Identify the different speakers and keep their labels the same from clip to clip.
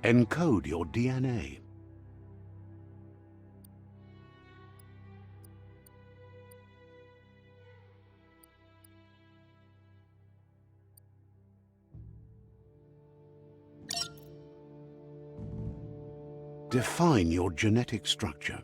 Speaker 1: Encode your DNA. Define your genetic structure.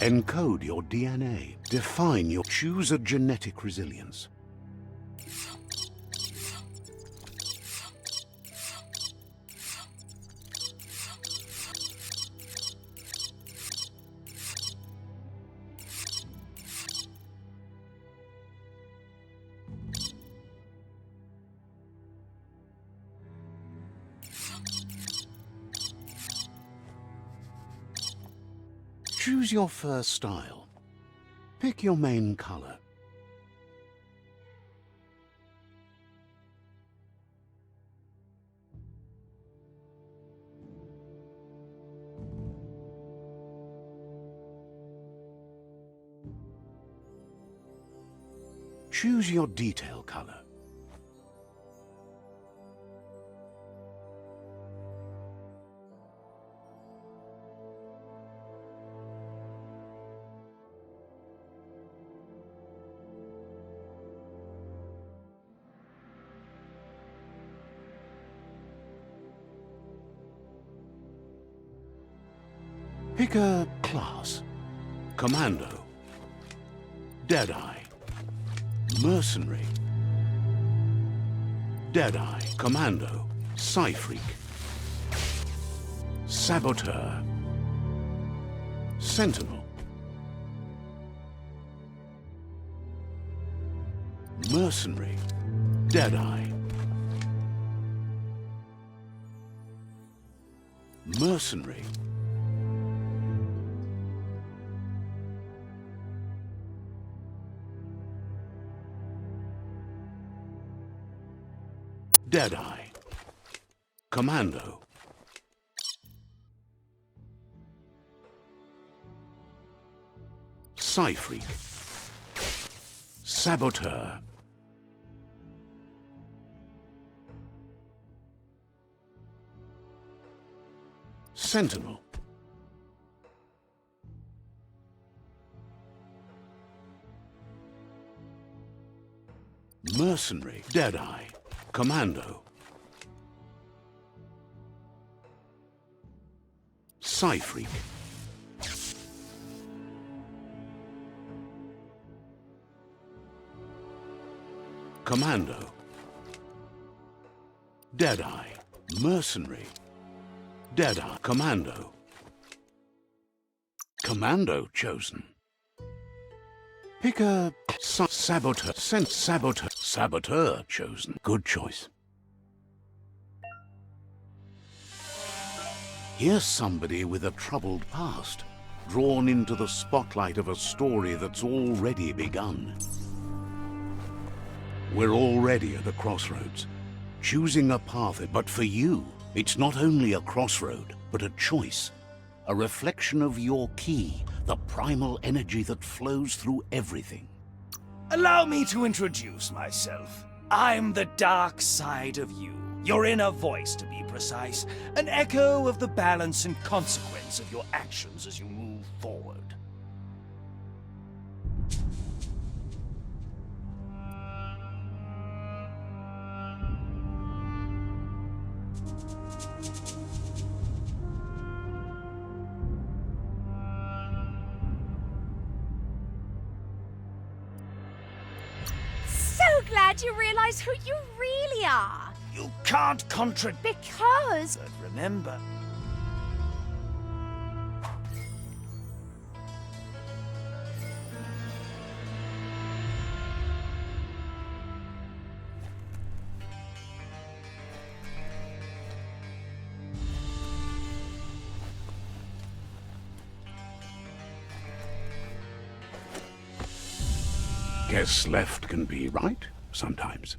Speaker 1: Encode your DNA. Choose a genetic resilience. Choose your fur style. Pick your main color. Choose your detail color. Pick a class. Commando, Deadeye, Mercenary, Deadeye, Commando, Psy-Freak, Saboteur, Sentinel, Mercenary, Deadeye. Mercenary. Deadeye. Commando. Psyfreak. Saboteur. Sentinel. Mercenary. Deadeye. Commando. Psyfreak. Commando. Deadeye. Mercenary. Deadeye. Commando. Commando chosen. Pick a saboteur. Saboteur. Saboteur chosen. Good choice. Here's somebody with a troubled past, drawn into the spotlight of a story that's already begun. We're already at a crossroads, choosing a path, but for you, it's not only a crossroad, but a choice, a reflection of your key, the primal energy that flows through everything.
Speaker 2: Allow me to introduce myself. I'm the dark side of you, your inner voice to be precise, an echo of the balance and consequence of your actions as you move forward.
Speaker 3: Glad you realize who you really are.
Speaker 2: You can't contradict.
Speaker 3: Because...
Speaker 2: But remember...
Speaker 1: Guess left can be right sometimes.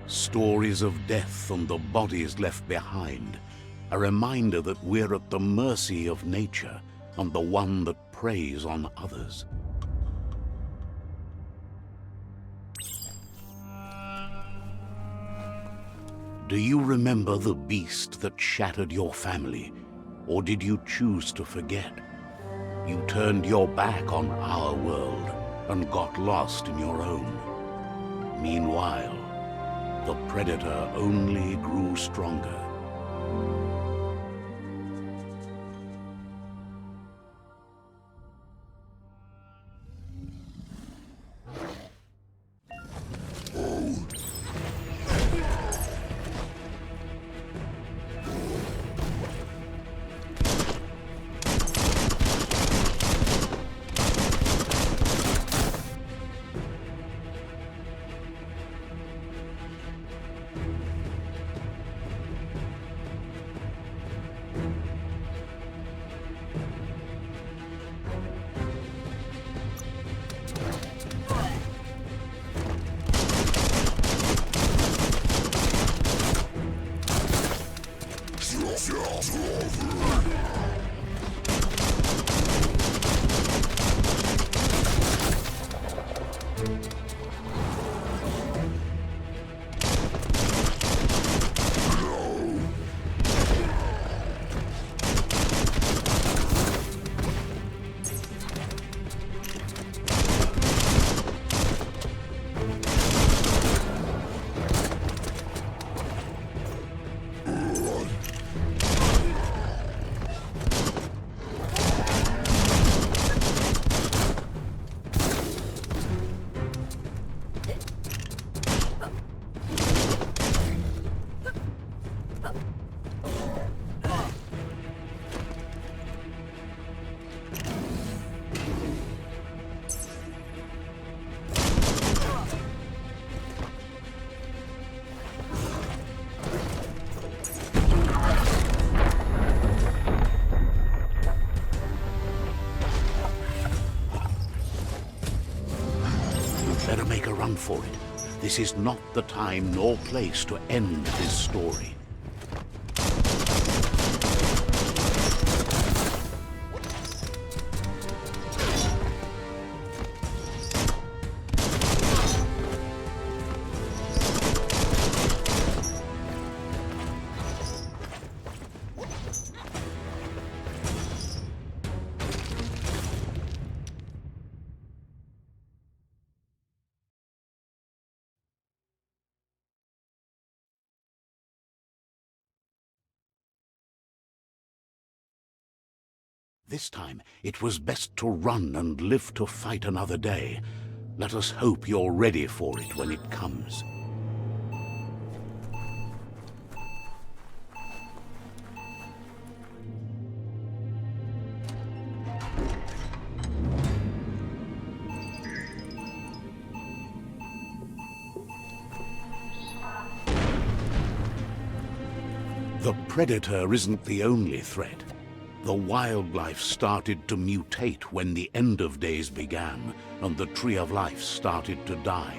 Speaker 1: Stories of death and the bodies left behind, a reminder that we're at the mercy of nature and the one that preys on others. Do you remember the beast that shattered your family, or did you choose to forget? You turned your back on our world and got lost in your own. Meanwhile, the predator only grew stronger. run for it. This is not the time nor place to end this story. This time, it was best to run and live to fight another day. Let us hope you're ready for it when it comes. The Predator isn't the only threat. The wildlife started to mutate when the end of days began, and the Tree of Life started to die.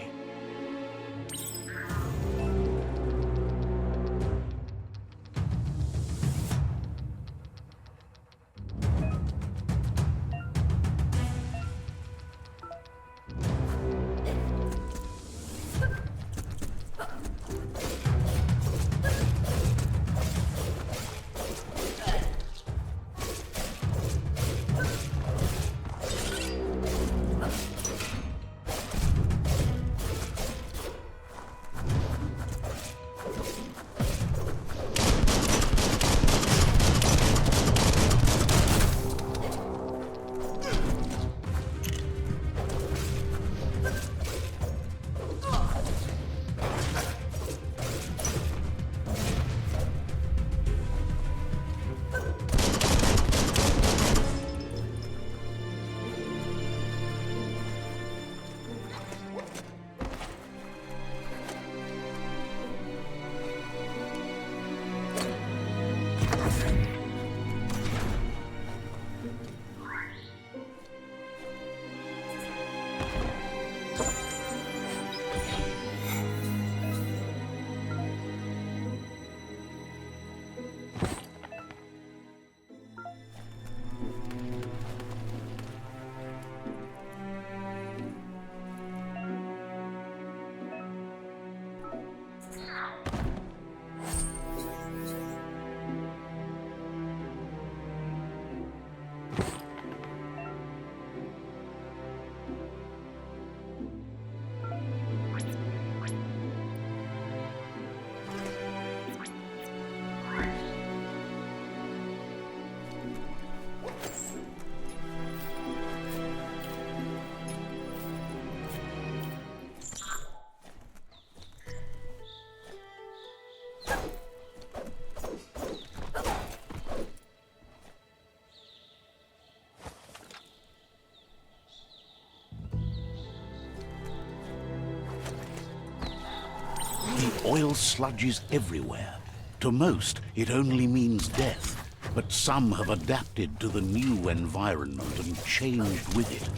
Speaker 1: The oil sludges everywhere. To most, it only means death. But some have adapted to the new environment and changed with it.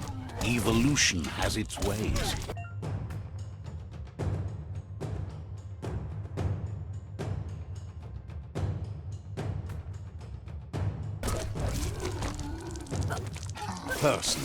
Speaker 1: Evolution has its ways. Person.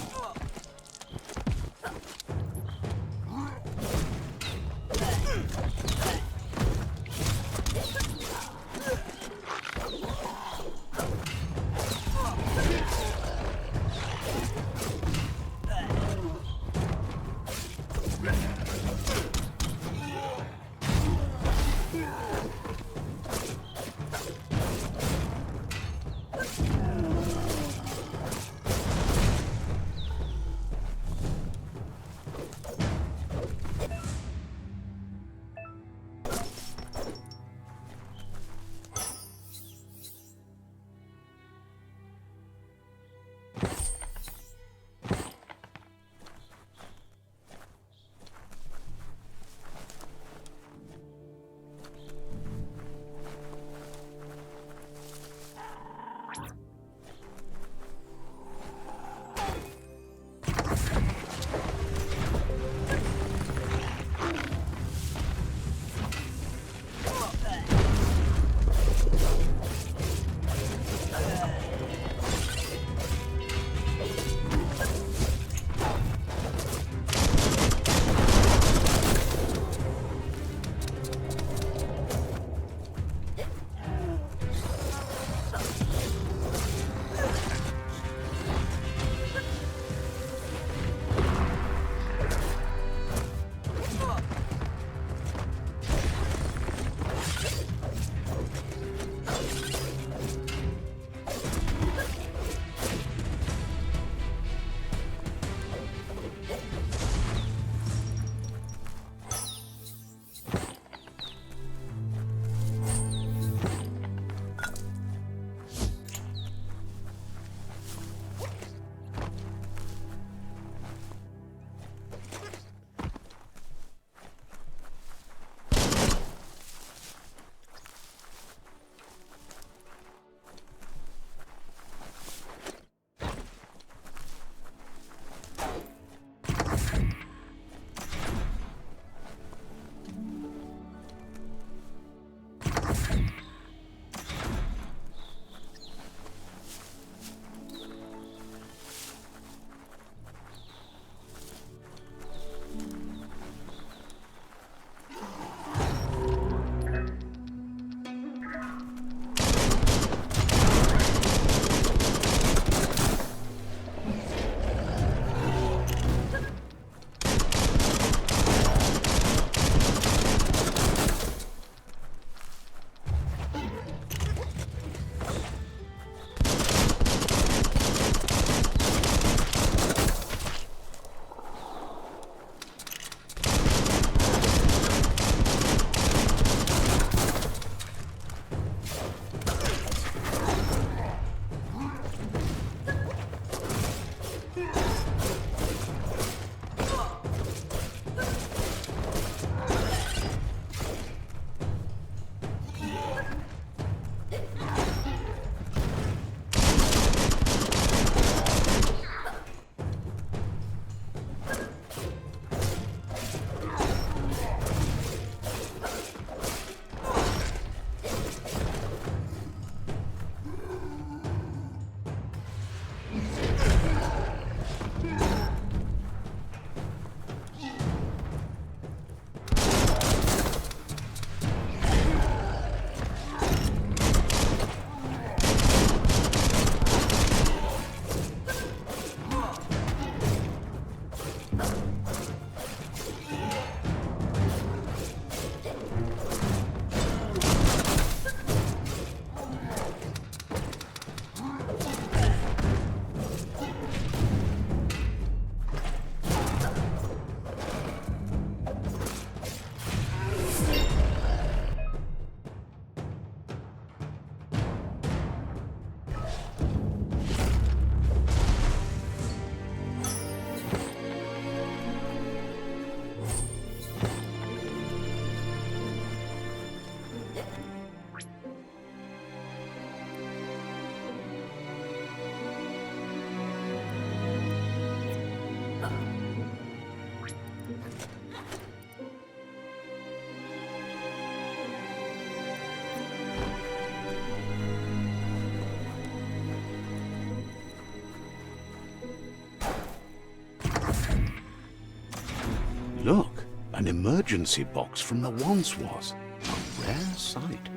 Speaker 1: Look, an emergency box from the once was. A rare sight.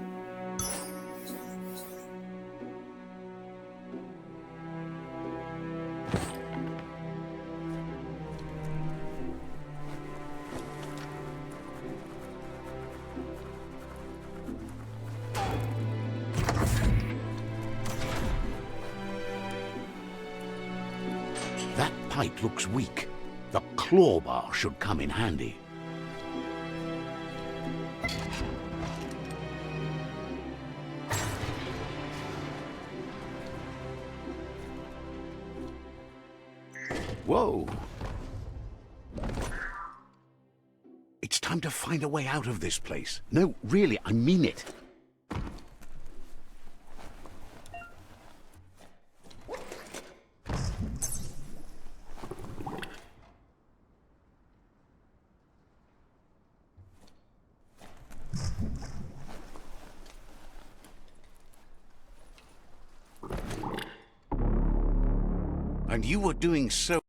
Speaker 1: That pipe looks weak. The claw bar should come in handy. Whoa! It's time to find a way out of this place. No, really, I mean it. And you were doing so...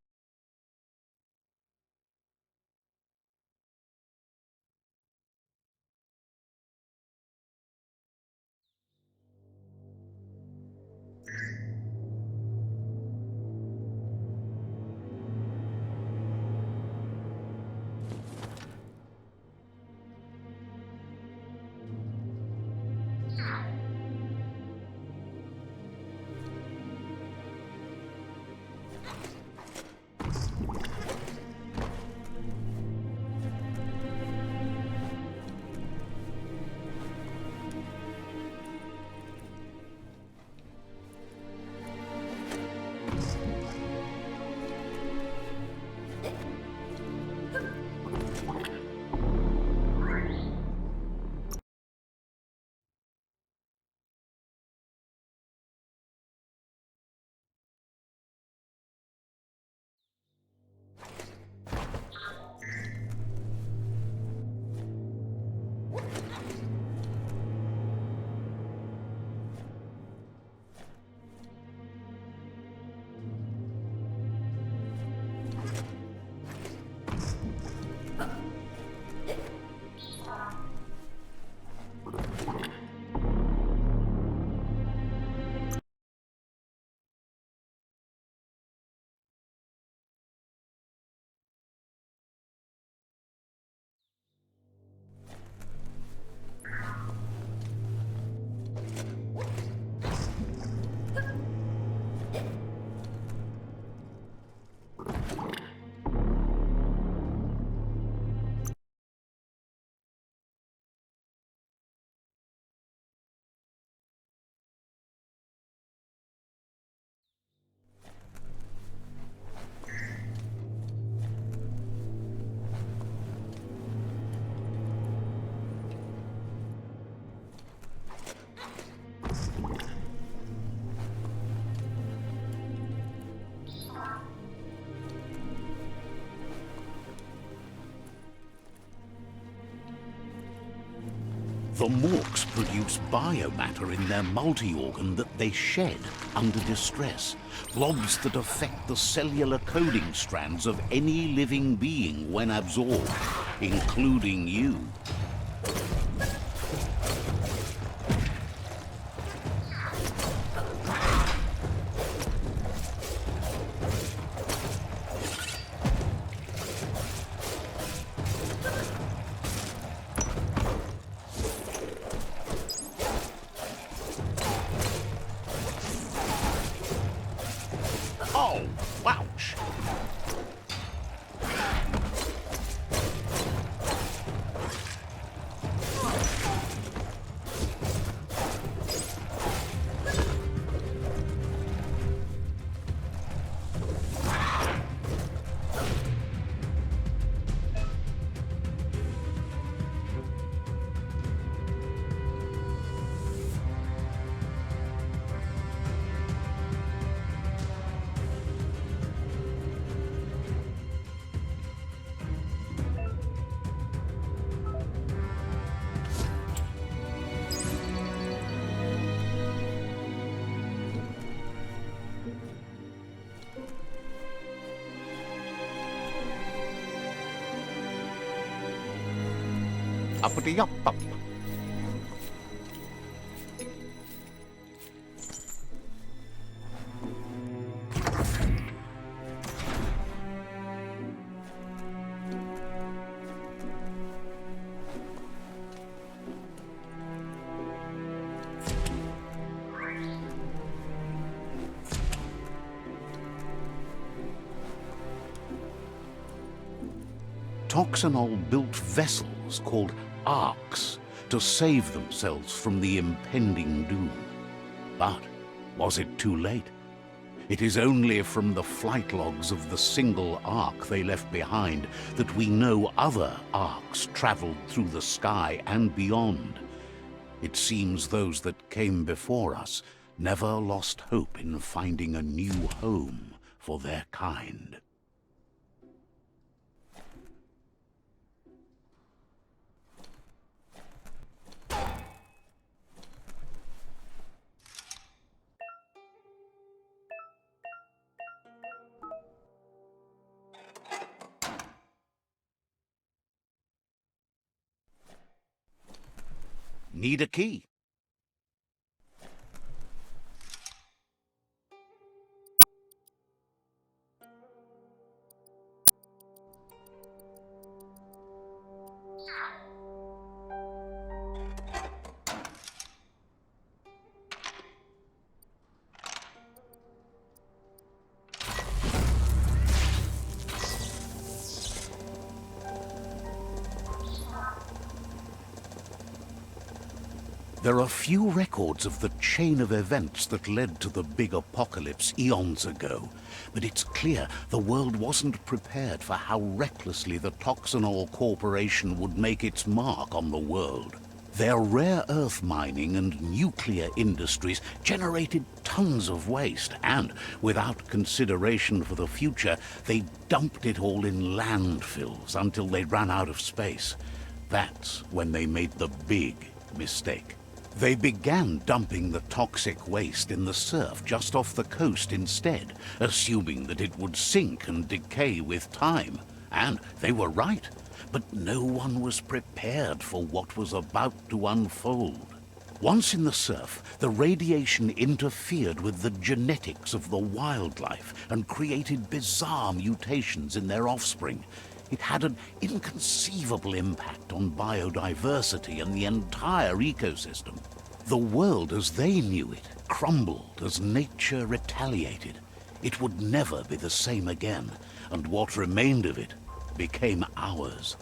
Speaker 1: The Morks produce biomatter in their multi-organ that they shed under distress. Blobs that affect the cellular coding strands of any living being when absorbed, including you. Oh, ouch! Uppity-up-up. Toxanol built vessels called arks to save themselves from the impending doom. But was it too late? It is only from the flight logs of the single ark they left behind that we know other arks traveled through the sky and beyond. It seems those that came before us never lost hope in finding a new home for their kind. Need a key? There are few records of the chain of events that led to the big apocalypse eons ago, but it's clear the world wasn't prepared for how recklessly the Toxanol Corporation would make its mark on the world. Their rare earth mining and nuclear industries generated tons of waste, and without consideration for the future, they dumped it all in landfills until they ran out of space. That's when they made the big mistake. They began dumping the toxic waste in the surf just off the coast instead, assuming that it would sink and decay with time. And they were right, but no one was prepared for what was about to unfold. Once in the surf, the radiation interfered with the genetics of the wildlife and created bizarre mutations in their offspring. It had an inconceivable impact on biodiversity and the entire ecosystem. The world as they knew it crumbled as nature retaliated. It would never be the same again, and what remained of it became ours.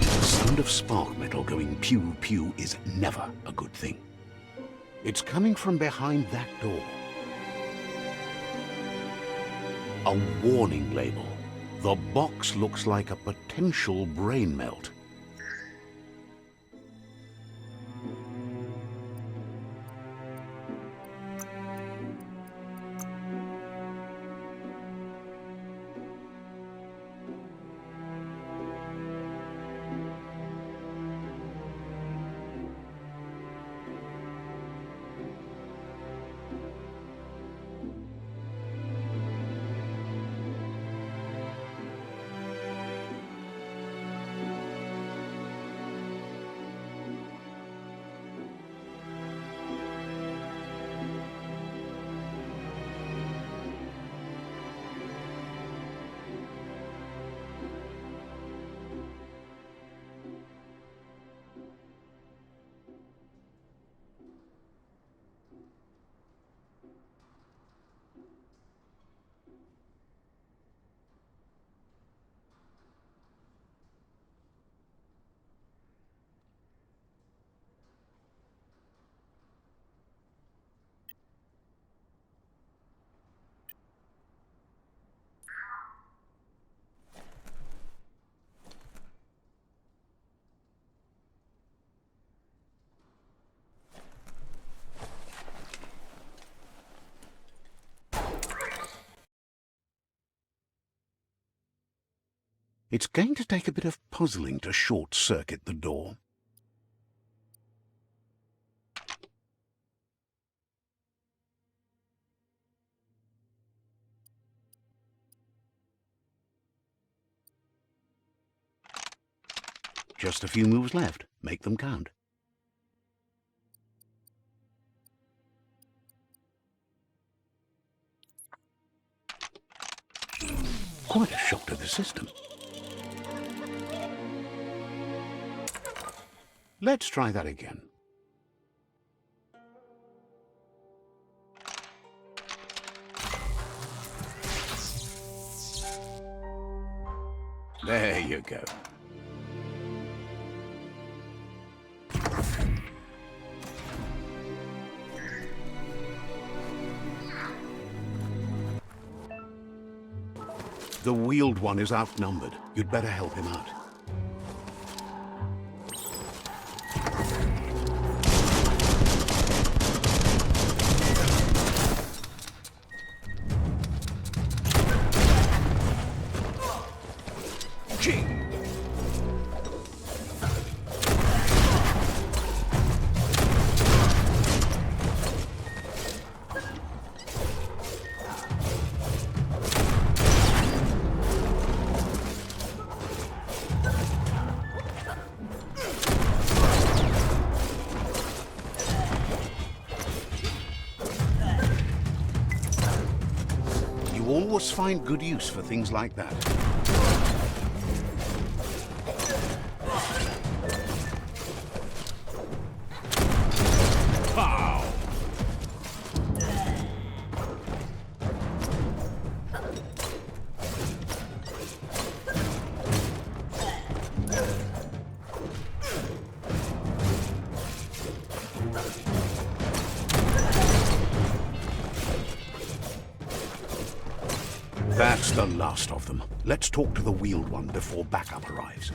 Speaker 1: The sound of spark metal going pew-pew is never a good thing. It's coming from behind that door. A warning label. The box looks like a potential brain melt. It's going to take a bit of puzzling to short-circuit the door. Just a few moves left. Make them count. Quite a shock to the system. Let's try that again. There you go. The wheeled one is outnumbered. You'd better help him out. You always find good use for things like that. Pow! That's the last of them. Let's talk to the wheeled one before backup arrives.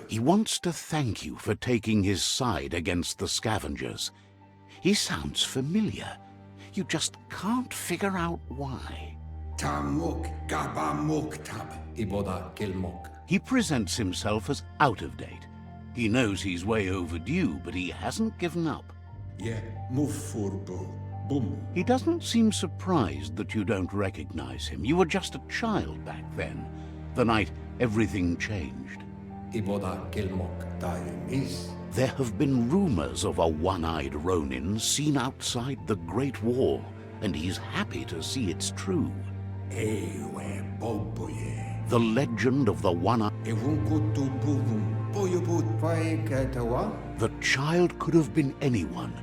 Speaker 1: He wants to thank you for taking his side against the scavengers. He sounds familiar. You just can't figure out why. He presents himself as out of date. He knows he's way overdue, but he hasn't given up. He doesn't seem surprised that you don't recognize him. You were just a child back then, the night everything changed. There have been rumors of a one-eyed Ronin seen outside the Great Wall, and he's happy to see it's true. The legend of the one-eyed... The child could have been anyone,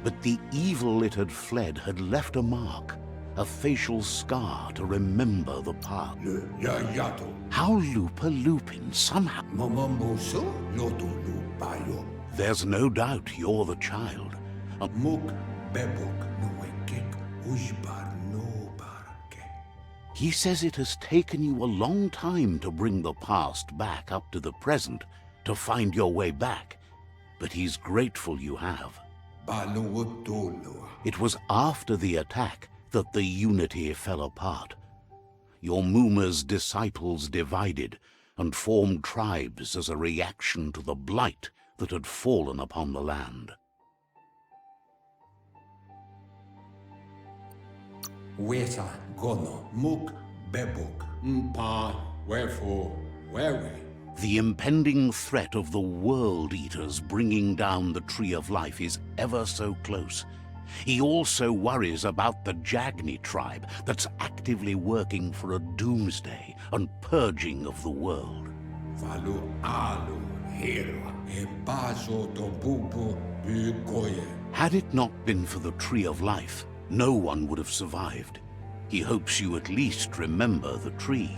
Speaker 1: but the evil it had fled had left a mark, a facial scar to remember the past. How Lupa Lupin somehow... There's no doubt you're the child. He says it has taken you a long time to bring the past back up to the present, to find your way back, but he's grateful you have. It was after the attack that the unity fell apart. Your Muma's disciples divided and formed tribes as a reaction to the blight that had fallen upon the land. The impending threat of the World Eaters bringing down the Tree of Life is ever so close. He also worries about the Jagni tribe that's actively working for a doomsday and purging of the world. Had it not been for the Tree of Life, no one would have survived. He hopes you at least remember the tree.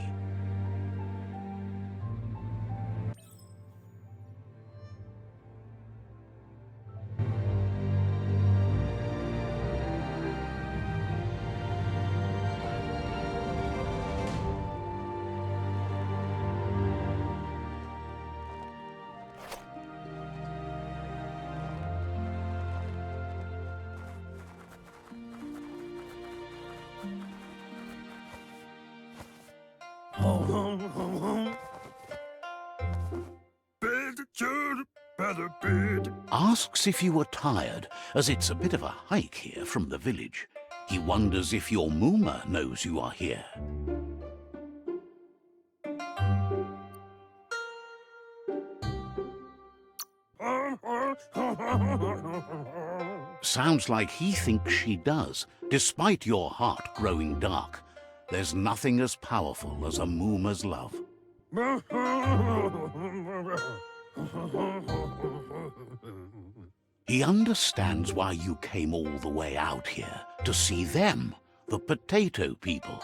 Speaker 1: Asks if you are tired, as it's a bit of a hike here from the village. He wonders if your Mooma knows you are here. Sounds like he thinks she does, despite your heart growing dark. There's nothing as powerful as a Mooma's love. He understands why you came all the way out here, to see them, the potato people.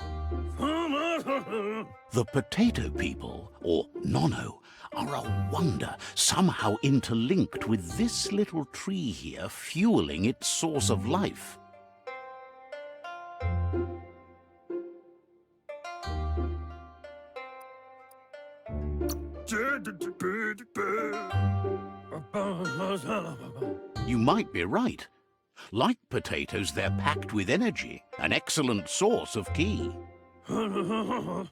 Speaker 1: The potato people, or Nono, are a wonder, somehow interlinked with this little tree here fueling its source of life. You might be right. Like potatoes, they're packed with energy, an excellent source of ki. The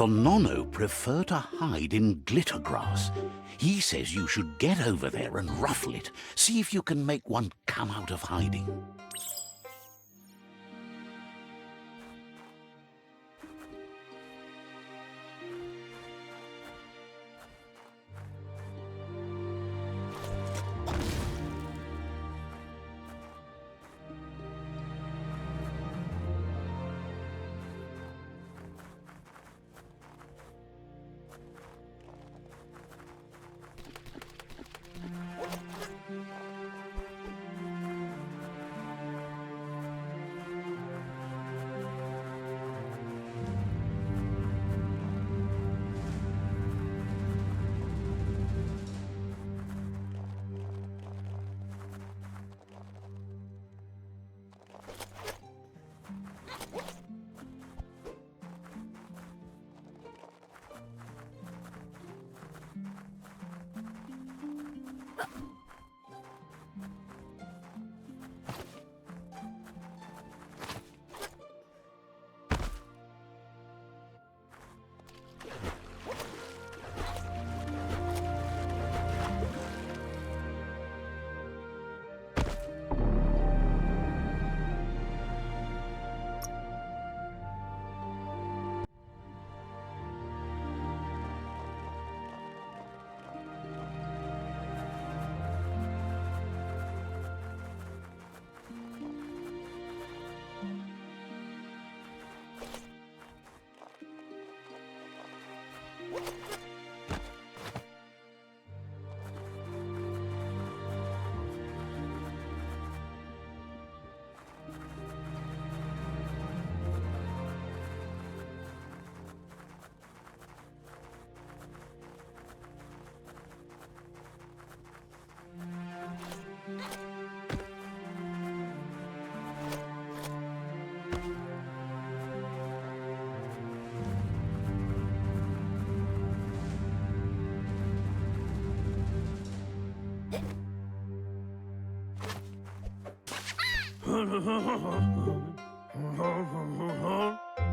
Speaker 1: Nono prefer to hide in glitter grass. He says you should get over there and ruffle it. See if you can make one come out of hiding.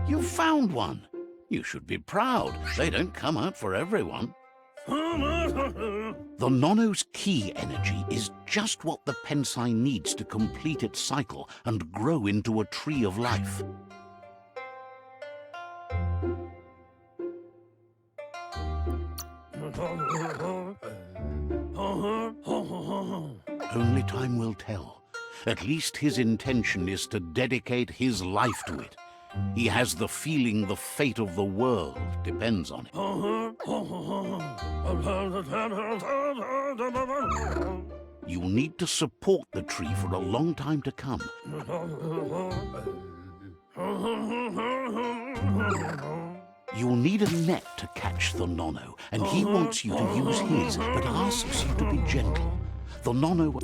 Speaker 1: You found one. You should be proud. They don't come out for everyone. The Nono's ki energy is just what the Pensai needs to complete its cycle and grow into a tree of life. Only time will tell. At least his intention is to dedicate his life to it. He has the feeling the fate of the world depends on it. You'll need to support the tree for a long time to come. You'll need a net to catch the Nono, and he wants you to use his, but asks you to be gentle. The Nono...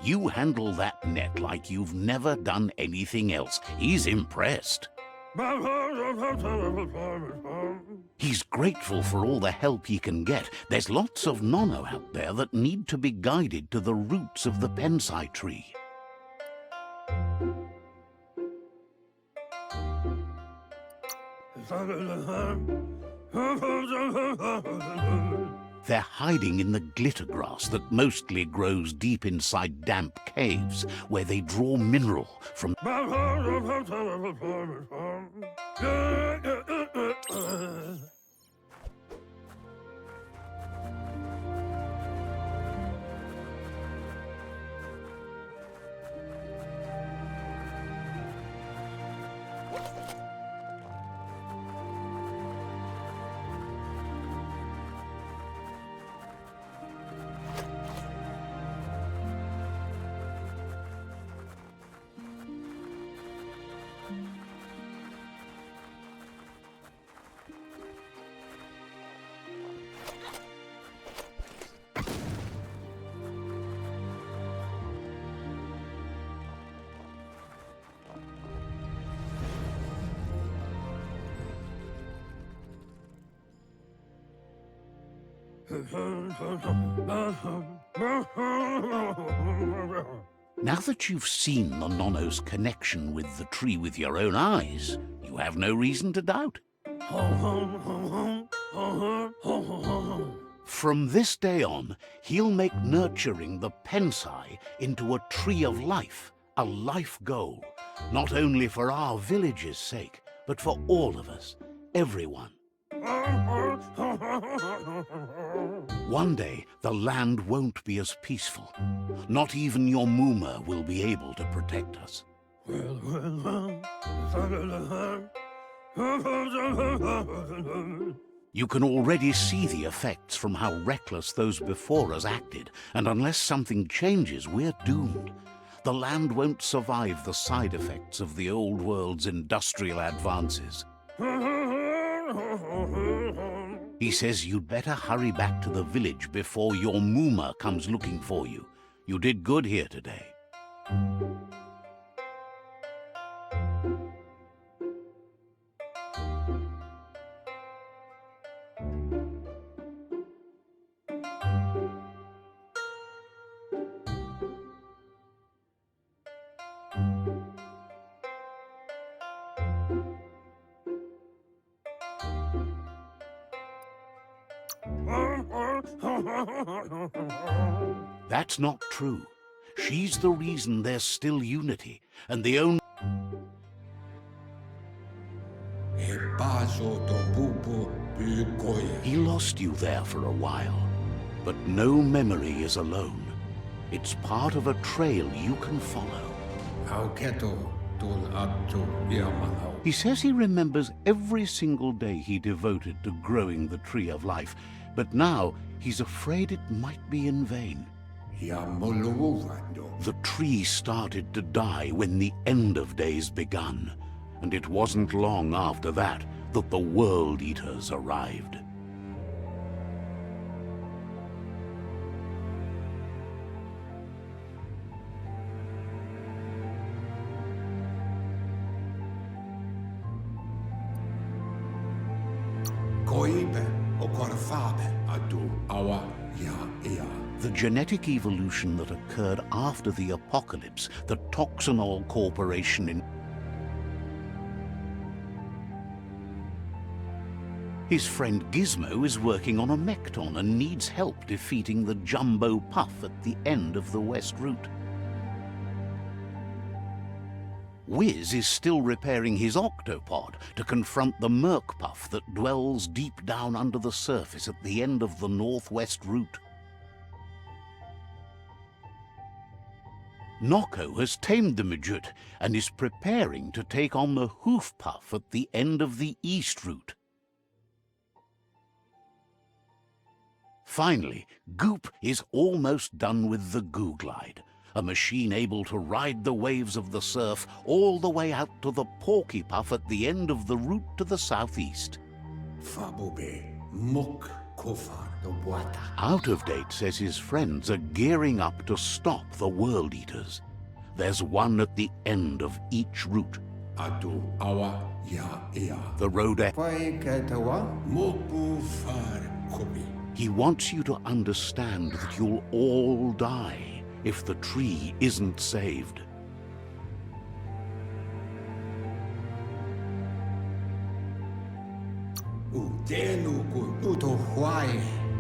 Speaker 1: You handle that net like you've never done anything else. He's impressed. He's grateful for all the help he can get. There's lots of nono out there that need to be guided to the roots of the pensai tree. They're hiding in the glitter grass that mostly grows deep inside damp caves, where they draw mineral from... Now that you've seen the nono's connection with the tree with your own eyes, you have no reason to doubt. From this day on, he'll make nurturing the pensai into a tree of life, a life goal, not only for our village's sake, but for all of us, everyone. One day, the land won't be as peaceful. Not even your Mooma will be able to protect us. You can already see the effects from how reckless those before us acted, and unless something changes, we're doomed. The land won't survive the side effects of the old world's industrial advances. He says you'd better hurry back to the village before your Mooma comes looking for you. You did good here today. That's not true. She's the reason there's still unity, and the only... He lost you there for a while, but no memory is alone. It's part of a trail you can follow. He says he remembers every single day he devoted to growing the Tree of Life, but now he's afraid it might be in vain. The tree started to die when the end of days begun, and it wasn't long after that that the World Eaters arrived. The genetic evolution that occurred after the apocalypse, the Toxanol Corporation in... His friend Gizmo is working on a Mekton and needs help defeating the Jumbo Puff at the end of the West Route. Wiz is still repairing his octopod to confront the Merc Puff that dwells deep down under the surface at the end of the Northwest Route. Noko has tamed the Midget and is preparing to take on the Hoof Puff at the end of the East Route. Finally, Goop is almost done with the Goo Glide, a machine able to ride the waves of the surf all the way out to the Porky Puff at the end of the route to the southeast. Out of Date says his friends are gearing up to stop the World Eaters. There's one at the end of each route.
Speaker 4: Atu awa ya ea.
Speaker 1: The road ahead.
Speaker 4: Pai katawa mopu far kopi.
Speaker 1: He wants you to understand that you'll all die if the tree isn't saved.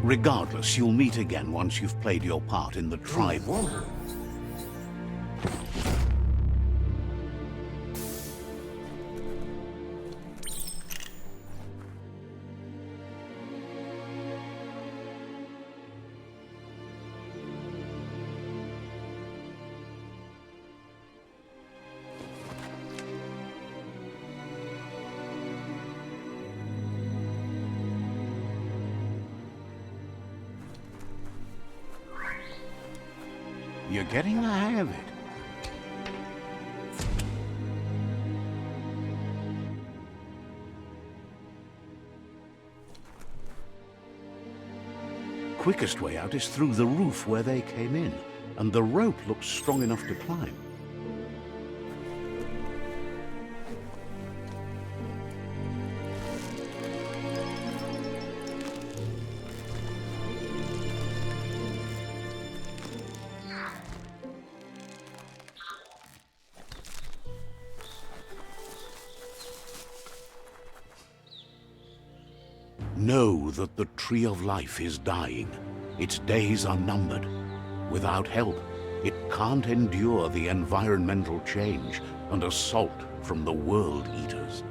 Speaker 1: Regardless, you'll meet again once you've played your part in the tribe. You're getting the hang of it. Quickest way out is through the roof where they came in, and the rope looks strong enough to climb. Know that the Tree of Life is dying. Its days are numbered. Without help, it can't endure the environmental change and assault from the World Eaters.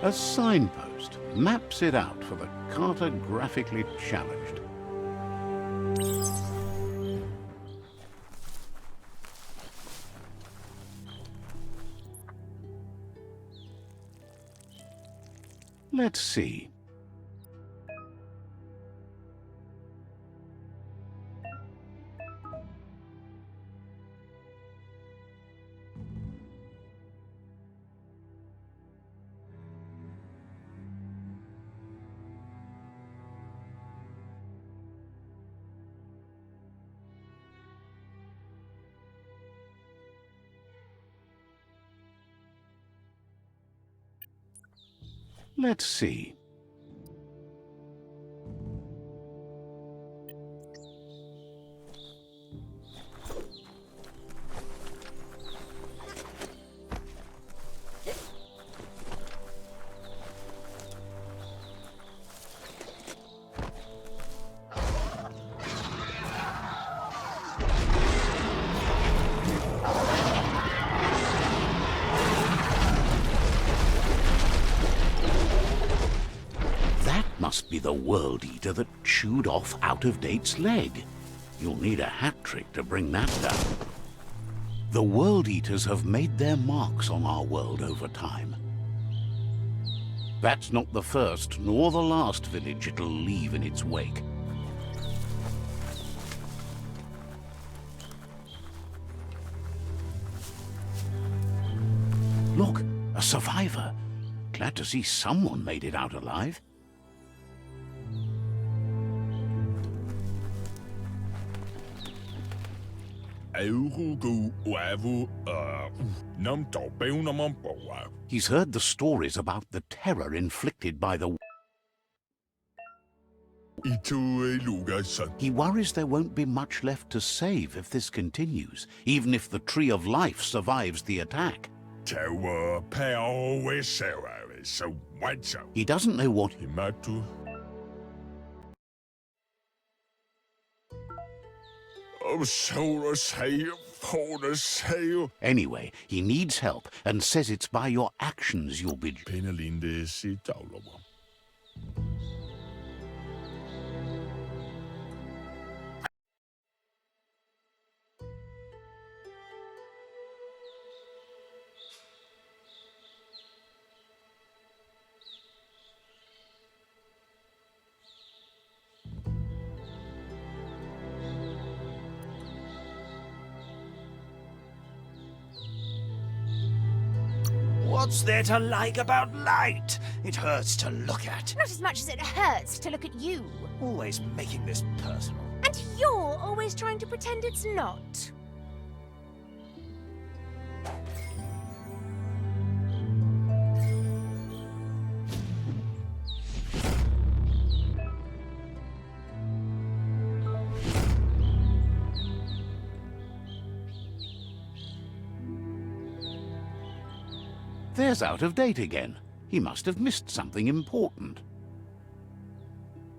Speaker 1: A signpost maps it out for the cartographically challenged. Let's see. Let's see. Must be the World Eater that chewed off Out-of-Date's leg. You'll need a hat trick to bring that down. The World Eaters have made their marks on our world over time. That's not the first nor the last village it'll leave in its wake. Look, a survivor. Glad to see someone made it out alive. He's heard the stories about the terror inflicted by the... He worries there won't be much left to save if this continues, even if the Tree of Life survives the attack. He doesn't know what... Anyway, he needs help and says it's by your actions you'll be...
Speaker 2: What's there to like about light? It hurts to look at.
Speaker 3: Not as much as it hurts to look at you.
Speaker 2: Always making this personal.
Speaker 3: And you're always trying to pretend it's not.
Speaker 1: There's Out of Date again. He must have missed something important.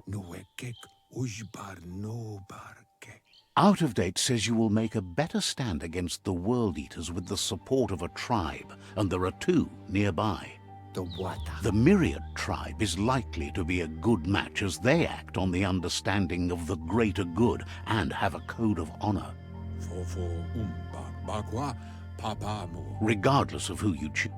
Speaker 4: Nuekek ujbar no barke.
Speaker 1: Out of Date says you will make a better stand against the World Eaters with the support of a tribe, and there are two nearby.
Speaker 4: The water.
Speaker 1: The Myriad tribe is likely to be a good match as they act on the understanding of the greater good and have a code of honor.
Speaker 4: Fofo bakwa papa mo.
Speaker 1: Regardless of who you choose.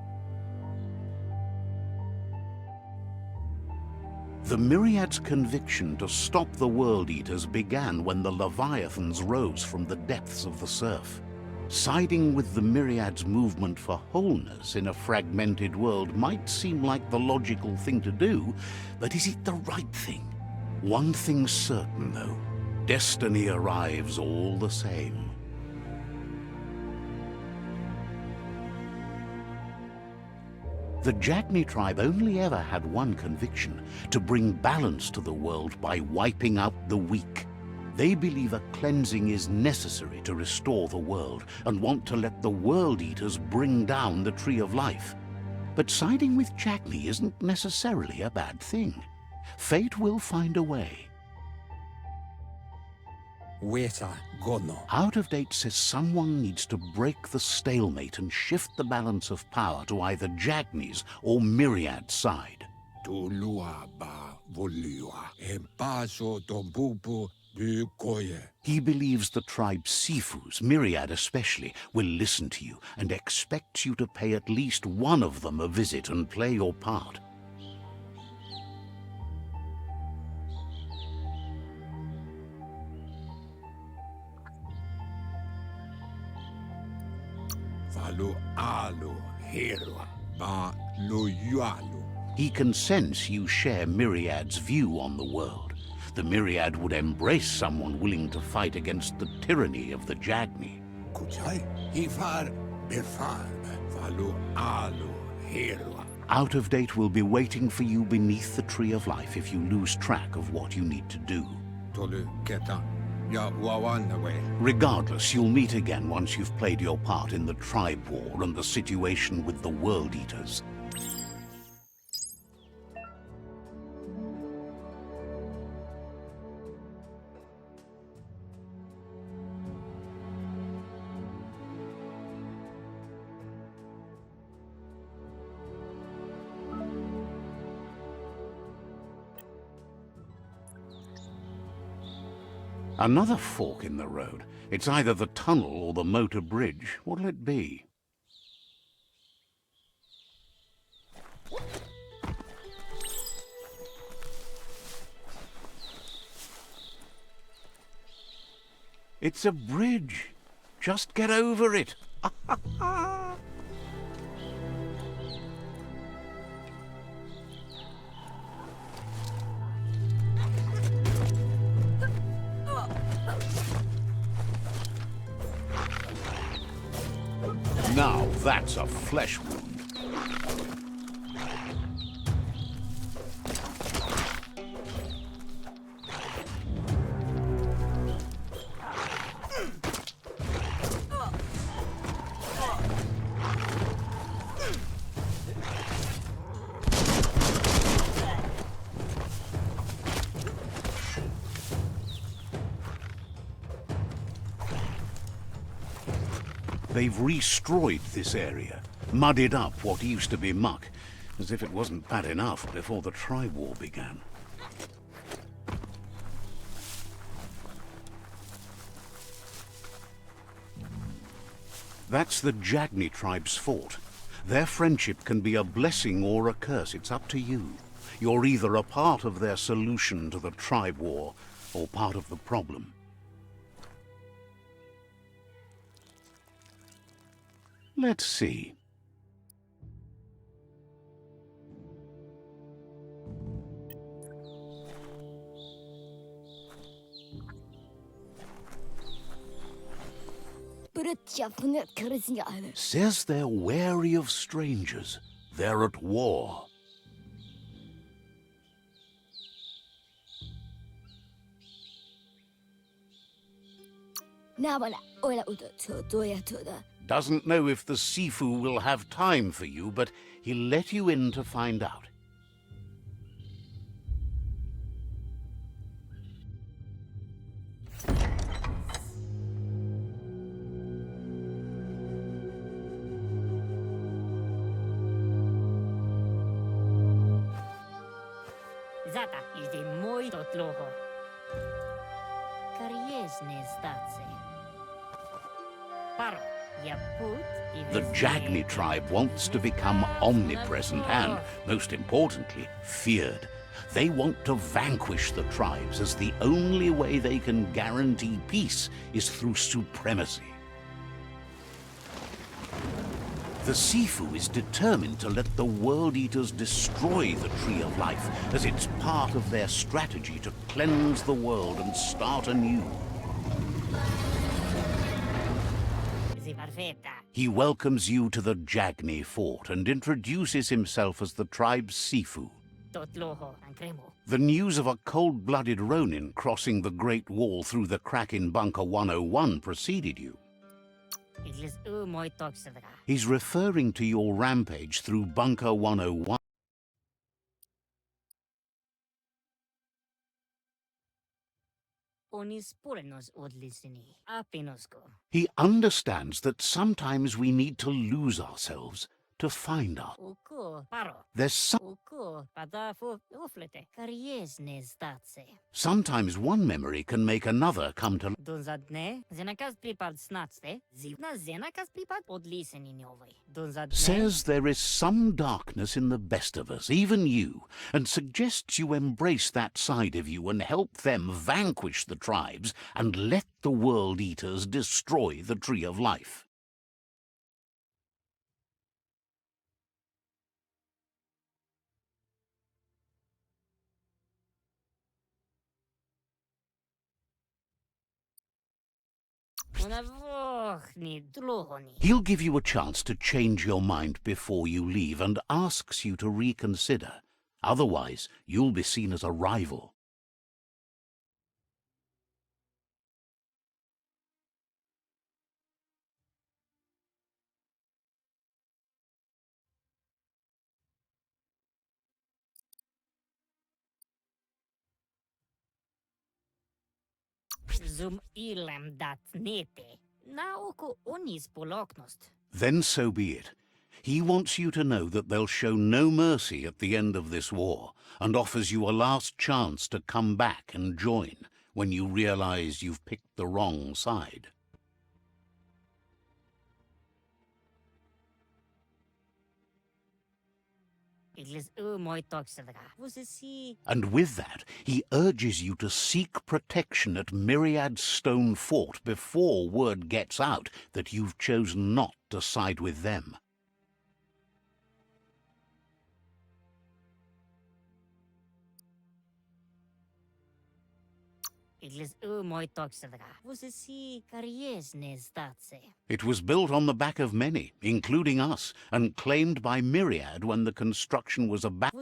Speaker 1: The Myriad's conviction to stop the World Eaters began when the Leviathans rose from the depths of the surf. Siding with the Myriad's movement for wholeness in a fragmented world might seem like the logical thing to do, but is it the right thing? One thing's certain, though. Destiny arrives all the same. The Jagni tribe only ever had one conviction: to bring balance to the world by wiping out the weak. They believe a cleansing is necessary to restore the world and want to let the World Eaters bring down the Tree of Life. But siding with Jagni isn't necessarily a bad thing. Fate will find a way.
Speaker 4: Weta gono.
Speaker 1: Out of Date says someone needs to break the stalemate and shift the balance of power to either Jagni's or Myriad's side.
Speaker 4: Tulua ba volua. Empaso tompupu bukoye.
Speaker 1: He believes the tribe Sifus, Myriad especially, will listen to you and expects you to pay at least one of them a visit and play your part.
Speaker 4: Falu alu hero ba loyalu.
Speaker 1: He can sense you share Myriad's view on the world. The Myriad would embrace someone willing to fight against the tyranny of the Jagni.
Speaker 4: Kuchai ifar befar falu alu hero.
Speaker 1: Out of Date will be waiting for you beneath the Tree of Life if you lose track of what you need to do.
Speaker 4: Tolu keta ya wawan away.
Speaker 1: Regardless, you'll meet again once you've played your part in the tribe war and the situation with the World Eaters. Another fork in the road. It's either the tunnel or the motor bridge. What'll it be? It's a bridge. Just get over it. Now that's a flesh wound. They've destroyed this area, muddied up what used to be muck, as if it wasn't bad enough before the tribe war began. That's the Jagni tribe's fort. Their friendship can be a blessing or a curse. It's up to you. You're either a part of their solution to the tribe war or part of the problem. Let's see. Says they're wary of strangers. They're at war. Doesn't know if the Sifu will have time for you, but he'll let you in to find out.
Speaker 5: Zata is muy tloho. Kariesne stace. Paro, ya put.
Speaker 1: The Jagni tribe wants to become omnipresent and, most importantly, feared. They want to vanquish the tribes, as the only way they can guarantee peace is through supremacy. The Sifu is determined to let the World Eaters destroy the Tree of Life, as it's part of their strategy to cleanse the world and start anew. He welcomes you to the Jagni fort and introduces himself as the tribe's Sifu. The news of a cold-blooded Ronin crossing the Great Wall through the crack in Bunker 101 preceded you. He's referring to your rampage through Bunker 101. He understands that sometimes we need to lose ourselves to find us. There's sometimes one memory can make another come to. Says there is some darkness in the best of us, even you, and suggests you embrace that side of you and help them vanquish the tribes and let the World Eaters destroy the Tree of Life. He'll give you a chance to change your mind before you leave and asks you to reconsider. Otherwise, you'll be seen as a rival. Then so be it. He wants you to know that they'll show no mercy at the end of this war, and offers you a last chance to come back and join when you realize you've picked the wrong side. And with that, he urges you to seek protection at Myriad's Stone Fort before word gets out that you've chosen not to side with them. It was built on the back of many, including us, and claimed by Myriad when the construction was about.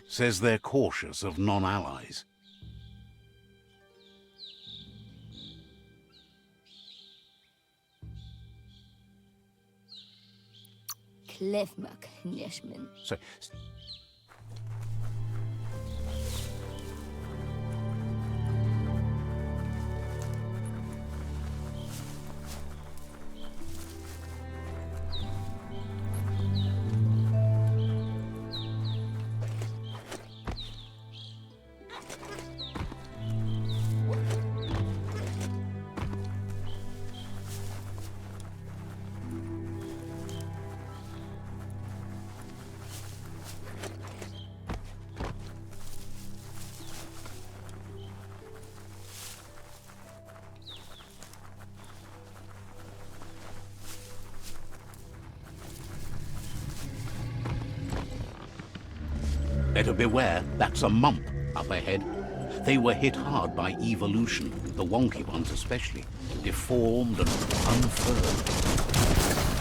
Speaker 1: Says they're cautious of non-allies. So, Better beware, that's a mump up ahead. They were hit hard by evolution, the wonky ones especially, deformed and unfurled.